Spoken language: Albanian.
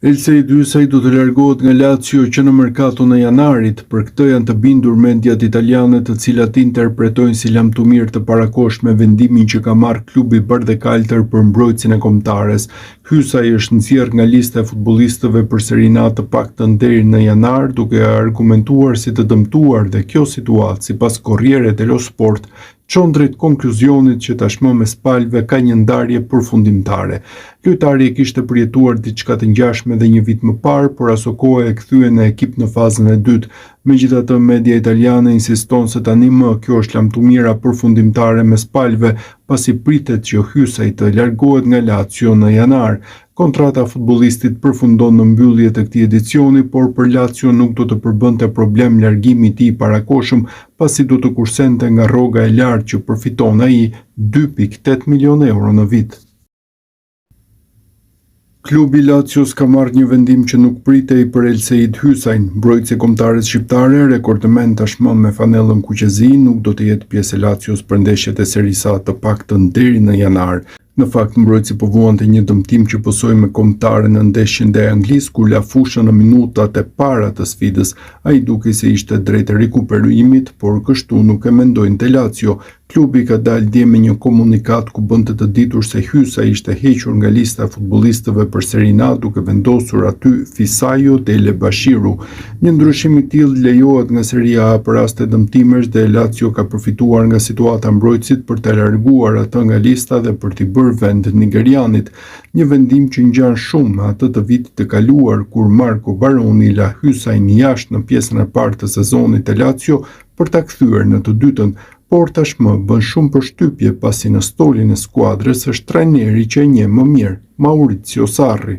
Elsej Hyçaj do të largohet nga Lazio që në merkaton e janarit, për këtë janë të bindur mediat italiane, të cilat interpretojnë si lajm të mirë të parakohshëm vendimin që ka marrë klubi bardhë-kaltër për mbrojtësin e kombëtares. Hyçaj është nxjerrë nga lista e futbollistëve për Serie A të paktën deri në janar, duke argumentuar si të dëmtuar dhe kjo situatë, sipas Corriere dello Sport, çon drejt konkluzionit që tashmë mes palëve ka një ndarje përfundimtare. Lojtari e kishte përjetuar diçka të ngjashme edhe një vit më parë, por aso kohë e kthye në ekip në fazën e dytë. Megjithatë, media italiane insiston se tani më kjo është lamtumira përfundimtare mes palëve, pasi pritet që Hyçaj të largohet nga Lazio në janar. Kontrata e futbollistit përfundon në mbyllje të këtij edicioni, por për Lazio nuk do të përbënte problem largimi i tij i parakohshëm, pasi do të kursente nga rroga e lartë që përfiton ai, 2,8 milionë euro në vit. Klubi Lazios ka marrë një vendim që nuk pritej për Elsej Hyçajin. Mbrojtësi kombëtares shqiptare, rekordmen tashmë me fanellën kuqezi, nuk do të jetë pjesë e Lazios për ndeshjet e Serie A të paktën deri në janar. Në fakt, mbrojtësi po vuante një dëmtim që pësoi me kombëtare në ndeshjen ndaj Anglisë, kur la fushën në minutat e para të sfidës. Ai dukej se ishte drejt rikuperimit, por kështu nuk e mendojnë te Lazio. Klubi ka dalë dje me një komunikat ku bënte të ditur se Hyçaj ishte hequr nga lista e futbollistëve për Serie A, duke vendosur aty Fisajo Dele Bashiru. Një ndryshim i tillë lejohet nga Serie A për raste dëmtimesh dhe Lazio ka përfituar nga situata e mbrojtësit për të larguar atë nga lista dhe për t'i bërë vend nigerianit. Një vendim që ngjan shumë me atë të vitit të kaluar, kur Marco Baroni la Hyçajin jashtë në pjesën e parë të sezonit të Lazio për ta kthyer në të dytën, por tashmë bën shumë përshtypje pasi në stolin e skuadrës është trajneri që e njeh më mirë, Maurizio Sarri.